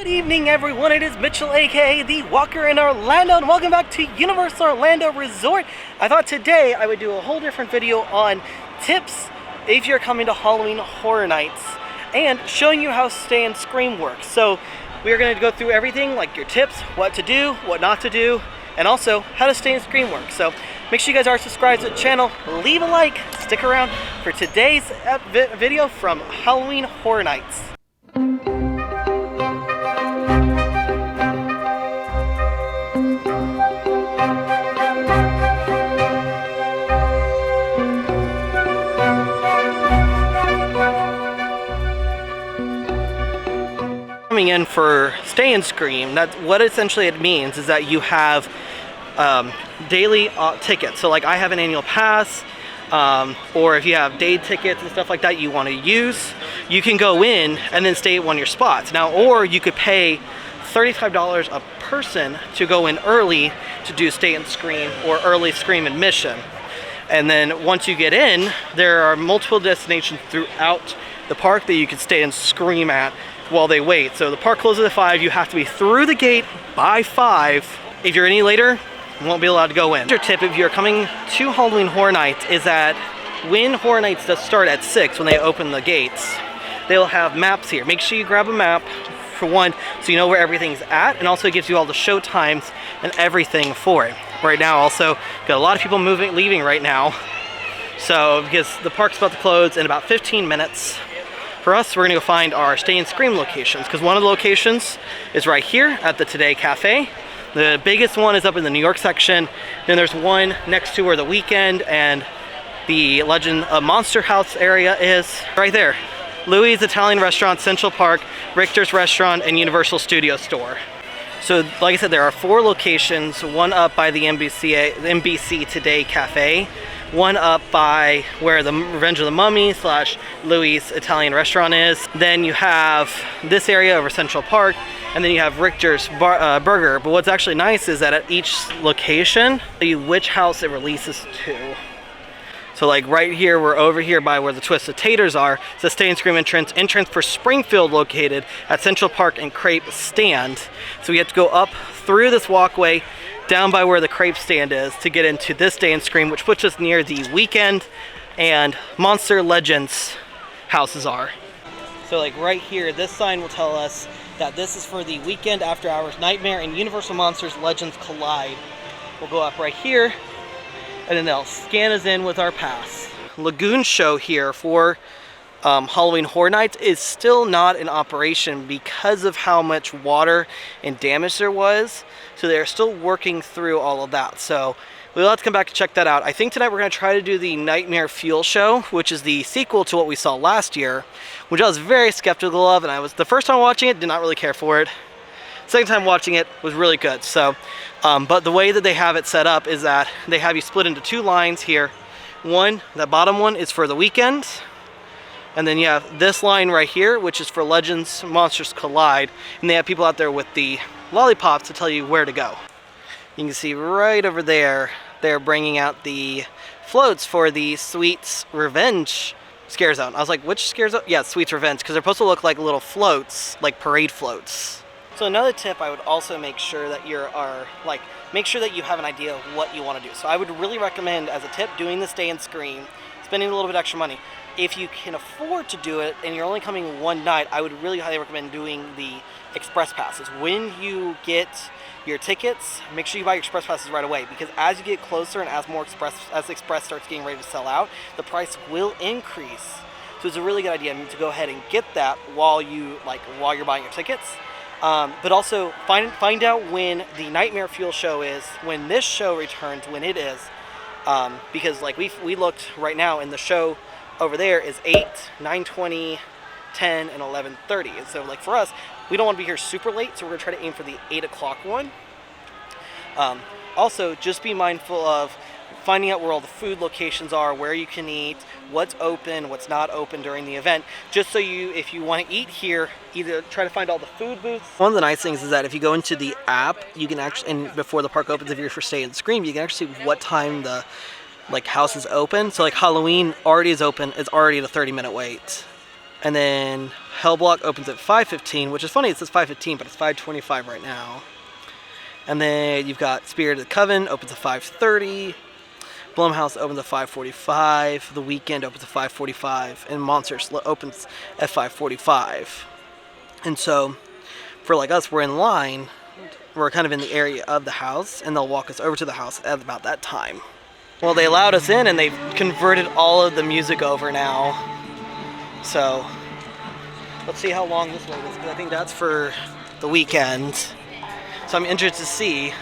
Good evening, everyone. It is Mitchell, aka the Walker in Orlando, and welcome back to Universal Orlando Resort. I thought today I would do a whole different video on tips if you're coming to Halloween Horror Nights and showing you how Stay and Scream works. So we are going to go through everything, like your tips, what to do, what not to do, and also how to Stay and Scream work. So make sure you guys are subscribed to the channel, leave a like, stick around for today's video from Halloween Horror Nights. Coming in for Stay and Scream, that's what essentially it means is that you have daily tickets. So like I have an annual pass, or if you have day tickets and stuff like that you want to use, you can go in and then stay at one of your spots. Now, or you could pay $35 a person to go in early to do Stay and Scream or early Scream admission. And then once you get in, there are multiple destinations throughout the park that you can stay and scream at while they wait. So the park closes at 5, you have to be through the gate by 5. If you're any later, you won't be allowed to go in. Your tip if you're coming to Halloween Horror Nights is that when Horror Nights does start at 6, when they open the gates, they'll have maps here. Make sure you grab a map for one, so you know where everything's at, and also it gives you all the show times and everything for it. Right now also, got a lot of people leaving right now. So because the park's about to close in about 15 minutes. For us, we're gonna go find our Stay and Scream locations, because one of the locations is right here at the Today Cafe. The biggest one is up in the New York section. Then there's one next to where the Weekend and the Legend of Monster House area is. Right there. Louis' Italian Restaurant, Central Park, Richter's Restaurant, and Universal Studio Store. So like I said, there are 4 locations, one up by the NBC Today Cafe, one up by where the Revenge of the Mummy / Louis' Italian Restaurant is. Then you have this area over Central Park, and then you have Richter's Burger. But what's actually nice is that at each location, which house it releases to. So like right here, we're over here by where the Twisted Taters are. It's the Stay and Scream entrance for Springfield, located at Central Park and Crepe Stand. So we have to go up through this walkway, down by where the crepe stand is, to get into this Stay and Scream, which puts us near the Weekend and Monster Legends houses are. So like right here, this sign will tell us that this is for the Weekend After Hours Nightmare and Universal Monsters Legends Collide. We'll go up right here, and then they'll scan us in with our pass. Lagoon Show here for Halloween Horror Nights is still not in operation because of how much water and damage there was. So they're still working through all of that. So we'll have to come back and check that out. I think tonight we're going to try to do the Nightmare Fuel Show, which is the sequel to what we saw last year, which I was very skeptical of, and I was the first time watching it, did not really care for it. Second time watching it was really good. So, but the way that they have it set up is that they have you split into 2 lines here. One, the bottom one is for the Weekend, and then you have this line right here, which is for Legends Monsters Collide, and they have people out there with the lollipops to tell you where to go. You can see right over there, they're bringing out the floats for the Sweets Revenge Scare Zone. I was like, which Scare Zone? Yeah, Sweets Revenge, because they're supposed to look like little floats, like parade floats. So another tip, I would also make sure that make sure that you have an idea of what you want to do. So I would really recommend, as a tip, doing the Stay and Scream, spending a little bit extra money. If you can afford to do it and you're only coming one night, I would really highly recommend doing the express passes. When you get your tickets, make sure you buy your express passes right away, because as you get closer and as express starts getting ready to sell out, the price will increase. So it's a really good idea to go ahead and get that while you're buying your tickets. But also find out when the Nightmare Fuel Show is, when this show returns, when it is, because like we looked right now, and the show over there is 8, 9:20, 10, and 11:30. And so like for us, we don't want to be here super late, so we're gonna try to aim for the 8 o'clock one. Also, just be mindful of finding out where all the food locations are, where you can eat, what's open, what's not open during the event, just so if you want to eat here, either try to find all the food booths. One of the nice things is that if you go into the app, you can actually, and before the park opens, if you're for Stay and Scream, you can actually see what time the house is open. So like Halloween already is open, it's already at a 30-minute wait. And then Hell Block opens at 5:15, which is funny, it says 5:15, but it's 5:25 right now. And then you've got Spirit of the Coven opens at 5:30. Blumhouse opens at 5:45. The Weekend opens at 5:45. And Monsters opens at 5:45. And so, for like us, we're in line. We're kind of in the area of the house, and they'll walk us over to the house at about that time. Well, they allowed us in, and they've converted all of the music over now. So, let's see how long this wait is, because I think that's for the Weekend. So I'm interested to see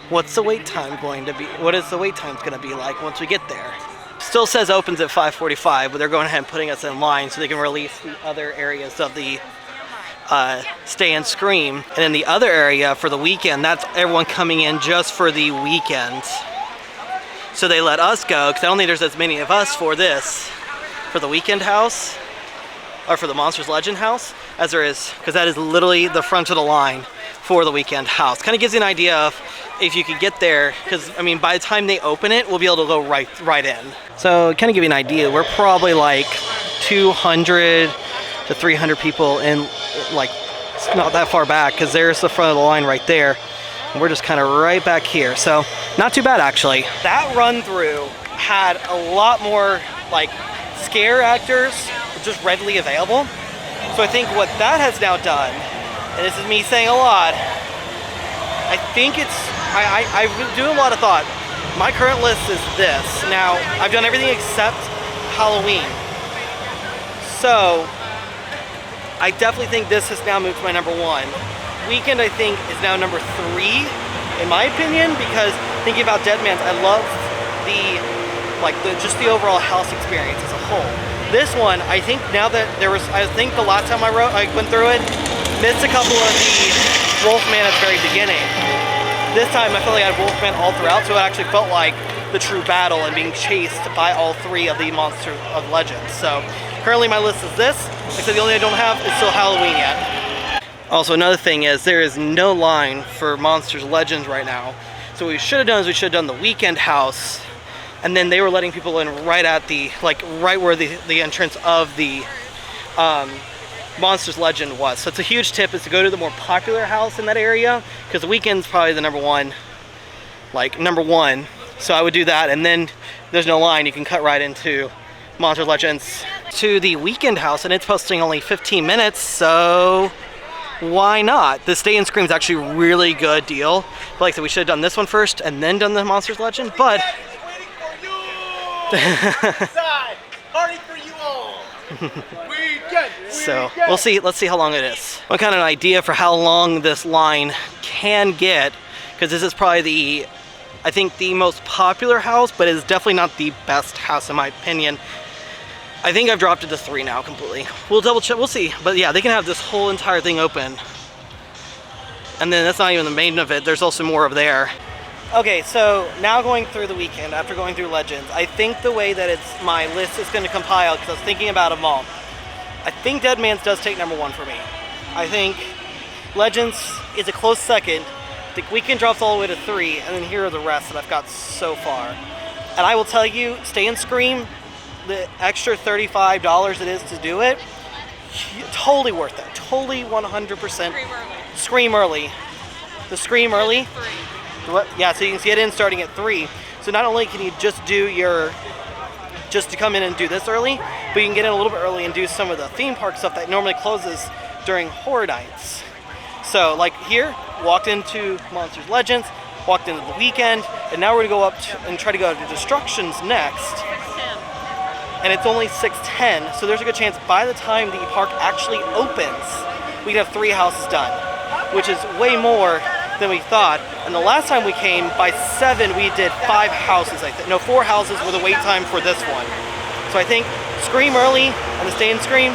what's the wait time going to be. What is the wait time going to be like once we get there? Still says opens at 5:45, but they're going ahead and putting us in line so they can release the other areas of the Stay and Scream. And in the other area for the Weekend, that's everyone coming in just for the Weekend. So they let us go, because I don't think there's as many of us for this, for the Weekend house, or for the Monsters Legend house, as there is, because that is literally the front of the line for the Weekend house. Kind of gives you an idea of if you could get there, because I mean, by the time they open it, we'll be able to go right in. So kind of give you an idea, we're probably like 200 to 300 people in, like, it's not that far back, because there's the front of the line right there, and we're just kind of right back here. So not too bad, actually. That run through had a lot more like scare actors just readily available. So I think what that has now done, and this is me saying a lot, I think it's, I've been doing a lot of thought. My current list is this. Now, I've done everything except Halloween. So, I definitely think this has now moved to my number 1. Weekend, I think, is now number 3, in my opinion, because thinking about Deadman's, I love just the overall house experience as a whole. This one, I think now that I think the last time I went through it, missed a couple of the Wolfman at the very beginning. This time I felt like I had Wolfman all throughout, so it actually felt like the true battle and being chased by all 3 of the Monsters of Legends. So currently my list is this, except the only thing I don't have is still Halloween yet. Also, another thing is there is no line for Monsters Legends right now. So what we should have done is we should have done the Weekend house, and then they were letting people in right at the, like, right where the entrance of the Monsters Legend was. So it's a huge tip is to go to the more popular house in that area, because the Weekend's probably the number one. So I would do that, and then there's no line. You can cut right into Monsters Legends to the Weekend house, and it's posting only 15 minutes, so why not? The Stay and Scream is actually a really good deal. But like I said, we should have done this one first and then done the Monsters Legend, but party for you all. So we'll see. Let's see how long it is. What kind of an idea for how long this line can get, because this is probably I think the most popular house, but it's definitely not the best house in my opinion. I think I've dropped it to 3 now completely. We'll double check. We'll see. But yeah, they can have this whole entire thing open, and then that's not even the main of it. There's also more of there. Okay, so now going through the Weekend, after going through Legends, I think the way that my list is going to compile, because I was thinking about them all, I think Deadman's does take number 1 for me. I think Legends is a close second. The Weekend drops all the way to 3, and then here are the rest that I've got so far. And I will tell you, Stay and Scream, the extra $35 it is to do it, totally worth it. Totally 100%. Scream early. The Scream early. Yeah, so you can get in starting at 3. So not only can you just to come in and do this early, but you can get in a little bit early and do some of the theme park stuff that normally closes during horror nights. So like here, walked into Monsters Legends, walked into the Weekend, and now we're gonna go up and try to go to Destructions next. And it's only 6:10, so there's a good chance by the time the park actually opens, we'd have 3 houses done, which is way more than we thought. And the last time we came, by 7 we did 5 houses, I think. No, 4 houses with a wait time for this one. So I think Scream early and the Stay and Scream,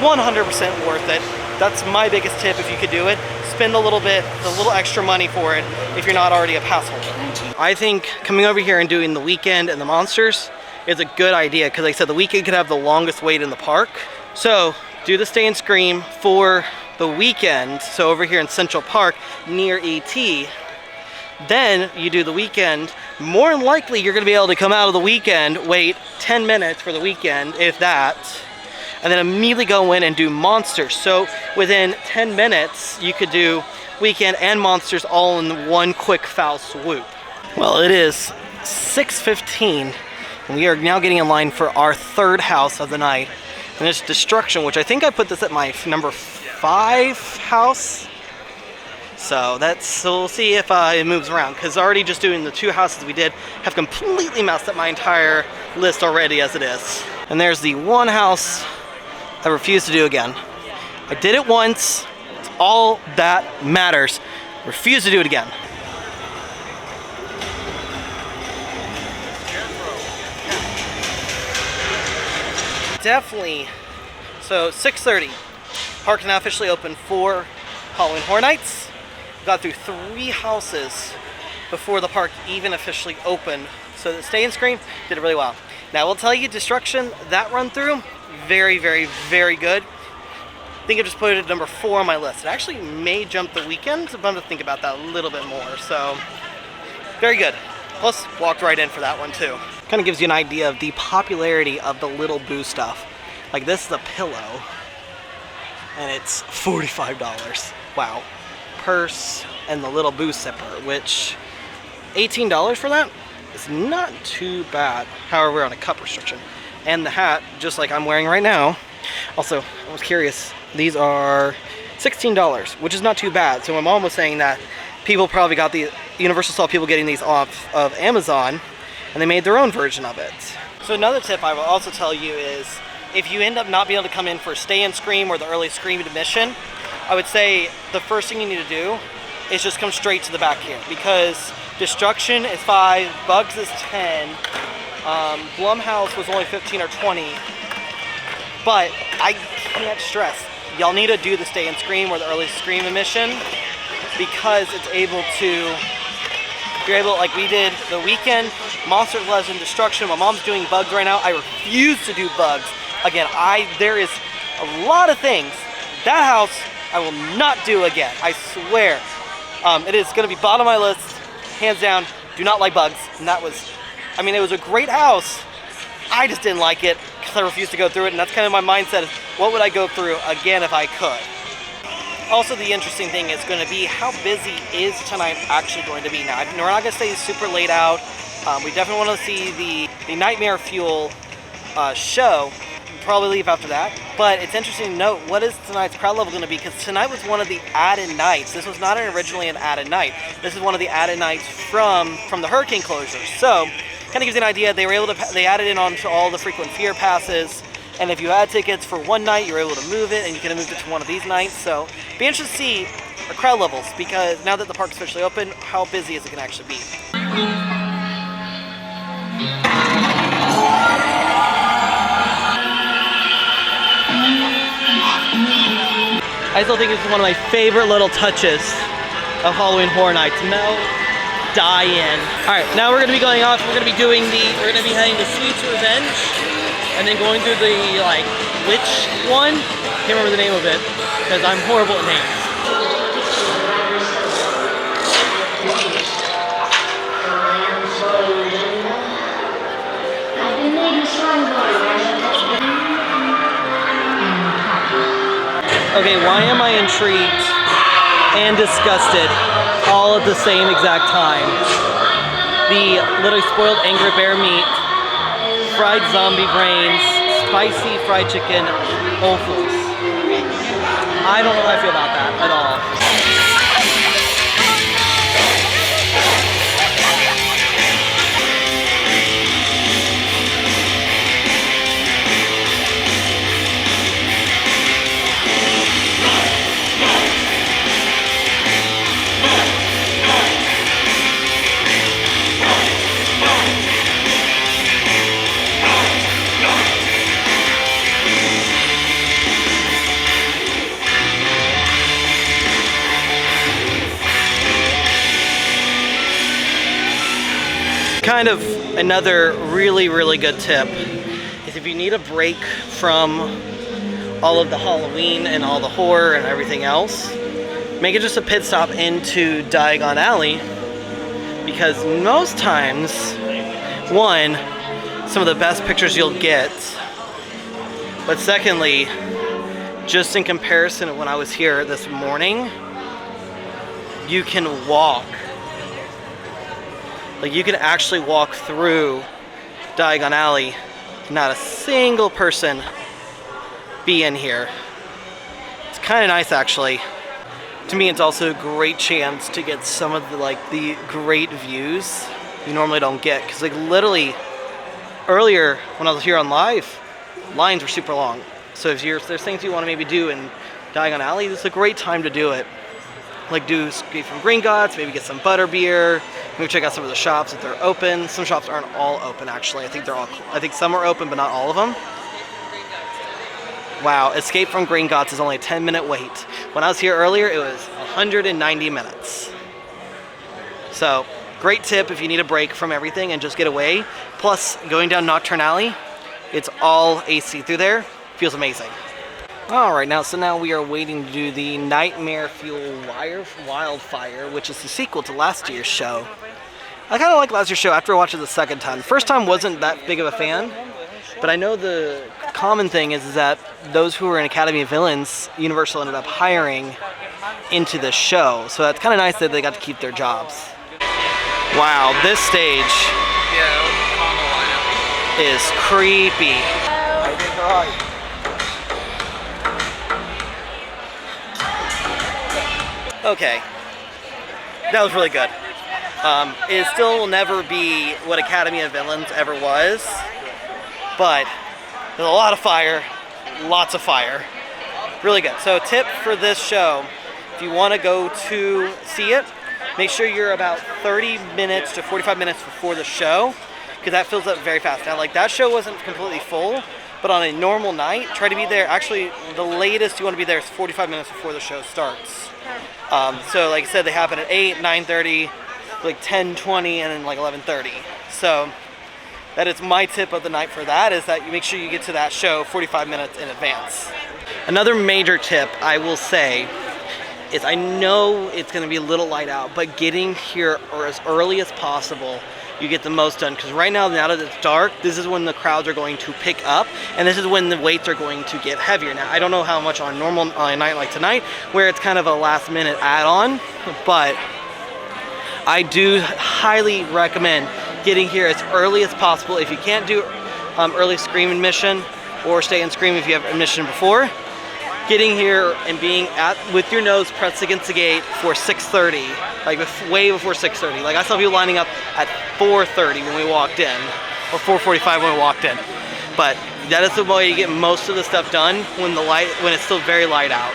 100% worth it. That's my biggest tip if you could do it. Spend a little extra money for it if you're not already a pass holder. I think coming over here and doing the Weekend and the Monsters is a good idea, because like I said, the Weekend could have the longest wait in the park. So do the Stay and Scream for the Weekend, so over here in Central Park near ET. Then you do the Weekend. More than likely you're going to be able to come out of the Weekend, wait 10 minutes for the Weekend, if that, and then immediately go in and do Monsters. So within 10 minutes, you could do Weekend and Monsters all in one quick foul swoop. Well, it is 6:15, and we are now getting in line for our third house of the night. And it's Destruction, which I think I put this at my number 5 house. So we'll see if it moves around, because already just doing the 2 houses we did have completely messed up my entire list already as it is. And there's the 1 house I refuse to do again. I did it once. It's all that matters. Refuse to do it again. Definitely. So 6:30. Park is now officially open for Halloween Horror Nights. Got through 3 houses before the park even officially opened. So the Stay and Scream did really well. Now I will tell you, Destruction, that run through, very, very, very good. I think I just put it at number 4 on my list. It actually may jump the Weekend, so I'm going to think about that a little bit more. So very good. Plus walked right in for that one too. Kind of gives you an idea of the popularity of the little boo stuff. Like this is a pillow, and it's $45. Wow. Purse and the little boo sipper, which $18 for that is not too bad. However, we're on a cup restriction. And the hat, just like I'm wearing right now. Also, I was curious, these are $16, which is not too bad. So my mom was saying that people probably got Universal saw people getting these off of Amazon, and they made their own version of it. So another tip I will also tell you is, if you end up not being able to come in for Stay and Scream or the early Scream admission, I would say the first thing you need to do is just come straight to the back here, because Destruction is 5, Bugs is 10, Blumhouse was only 15 or 20, but I can't stress, y'all need to do the Stay and Scream or the early Scream admission, because it's able to, you're able, like we did the Weekend, Monsters, Legend, Destruction. My mom's doing Bugs right now. I refuse to do Bugs. Again, there is a lot of things. That house, I will not do again. I swear. It is going to be bottom of my list, hands down. Do not like Bugs. And that was, I mean, it was a great house. I just didn't like it because I refused to go through it. And that's kind of my mindset of what would I go through again if I could. Also, the interesting thing is going to be how busy is tonight actually going to be. Now, we're not going to stay super late out. We definitely want to see the Nightmare Fuel show. We'll probably leave after that. But it's interesting to note, what is tonight's crowd level going to be? Because tonight was one of the added nights. This was not originally an added night. This is one of the added nights from the hurricane closures. So, kind of gives you an idea. They added in onto all the frequent fear passes. And if you had tickets for one night, you're able to move it, and you could have moved it to one of these nights. So, be interested to see our crowd levels, because now that the park's officially open, how busy is it going to actually be? I still think it's one of my favorite little touches of Halloween Horror Nights. Mel, die in. All right, now we're going to be going off. We're going to be heading to Sweet's Revenge. And then going through the, like, which one? Can't remember the name of it, because I'm horrible at names. Okay, why am I intrigued and disgusted all at the same exact time? The literally spoiled angry bear meat, fried zombie brains, spicy fried chicken, offals. I don't know how I feel about that at all. Kind of another really, really good tip is, if you need a break from all of the Halloween and all the horror and everything else, make it just a pit stop into Diagon Alley, because most times, one, some of the best pictures you'll get But secondly, just in comparison to when I was here this morning, you can walk. Like, you can actually walk through Diagon Alley, not a single person be in here. It's kind of nice, actually. To me, it's also a great chance to get some of the great views you normally don't get, because like literally earlier when I was here on live, lines were super long. So if there's things you want to maybe do in Diagon Alley, this is a great time to do it. Like do Escape from Gringotts, maybe get some butterbeer, maybe check out some of the shops if they're open. Some shops aren't all open, actually. I think some are open, but not all of them. Wow, Escape from Gringotts is only a 10-minute wait. When I was here earlier, it was 190 minutes. So, great tip if you need a break from everything and just get away. Plus, going down Nocturne Alley, it's all AC through there. Feels amazing. Alright, now we are waiting to do the Nightmare Fuel Wildfire, which is the sequel to last year's show. I kind of like last year's show after watching it the second time. The first time wasn't that big of a fan, but I know the common thing is that those who were in Academy of Villains, Universal ended up hiring into the show. So that's kind of nice that they got to keep their jobs. Wow, this stage is creepy. Okay, that was really good. It still will never be what Academy of Villains ever was, but there's a lot of fire, lots of fire. Really good. So tip for this show, if you want to go to see it, make sure you're about 30 minutes to 45 minutes before the show, because that fills up very fast. Now, like, that show wasn't completely full, but on a normal night, try to be there. Actually, the latest you want to be there is 45 minutes before the show starts. So like I said, they happen at 8, 9:30, like 10:20, and then like 11:30. So that is my tip of the night for that, is that you make sure you get to that show 45 minutes in advance. Another major tip I will say is, I know it's going to be a little light out, but getting here or as early as possible, you get the most done. Because right now that it's dark, this is when the crowds are going to pick up, and this is when the waits are going to get heavier. Now, I don't know how much on a night like tonight, where it's kind of a last minute add-on, but I do highly recommend getting here as early as possible. If you can't do early Scream admission, or stay in Scream if you have admission before, getting here and being with your nose pressed against the gate for 6:30, like way before 6:30. Like, I saw people lining up at 4:30 when we walked in, or 4:45 when we walked in. But that is the way you get most of the stuff done when it's still very light out.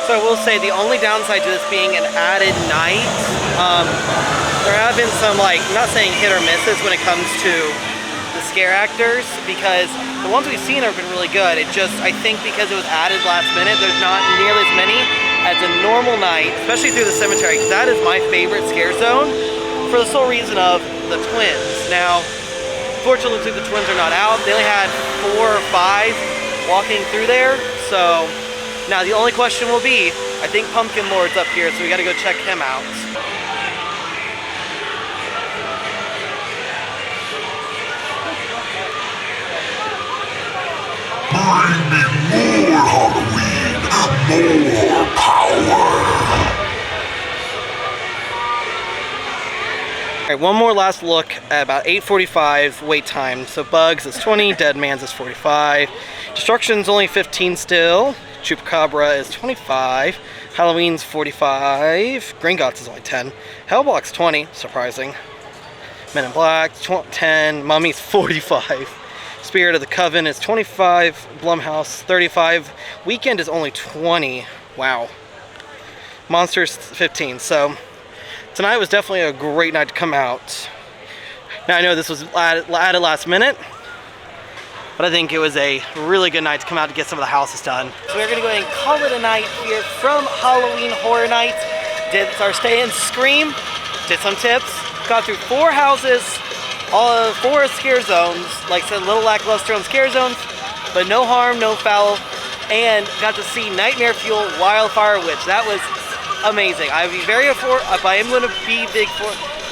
So I will say the only downside to this being an added night, there have been some, like, I'm not saying hit or misses when it comes to the scare actors, because the ones we've seen have been really good. It just, I think because it was added last minute, there's not nearly as many as a normal night, especially through the cemetery, because that is my favorite scare zone for the sole reason of the twins. Now, fortunately the twins are not out. They only had 4 or 5 walking through there, so now the only question will be, I think Pumpkin Lord's up here, so we gotta go check him out. Bring me more Halloween, more power. Alright, one more last look at about 8:45 wait time. So Bugs is 20, Dead Man's is 45, Destruction's only 15 still, Chupacabra is 25, Halloween's 45, Gringotts is only 10, Hellblock's 20, surprising, Men in Black 10, Mummy's 45, Spirit of the Coven is 25, Blumhouse 35, Weekend is only 20, wow, Monsters 15, so tonight was definitely a great night to come out. Now I know this was added last minute, but I think it was a really good night to come out to get some of the houses done. So we're gonna go ahead and call it a night here from Halloween Horror Nights. Did our stay and scream, did some tips, got through 4 houses, all of 4 scare zones, like I said, a little lackluster on scare zones, but no harm, no foul, and got to see Nightmare Fuel Wildfire Witch. That was amazing. I am going to be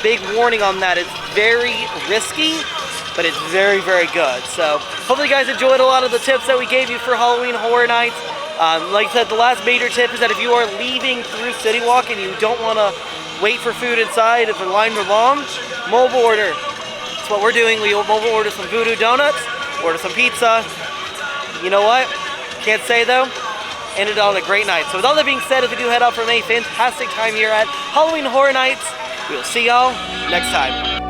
big warning on that. It's very risky, but it's very, very good. So hopefully you guys enjoyed a lot of the tips that we gave you for Halloween Horror Nights. Like I said, the last major tip is that if you are leaving through City Walk and you don't want to wait for food inside if the lines are long, mobile order. That's what we're doing. We mobile order some Voodoo Donuts, order some pizza. You know what? Can't say though. Ended on a great night. So with all that being said, as we do head out from a fantastic time here at Halloween Horror Nights, we will see y'all next time.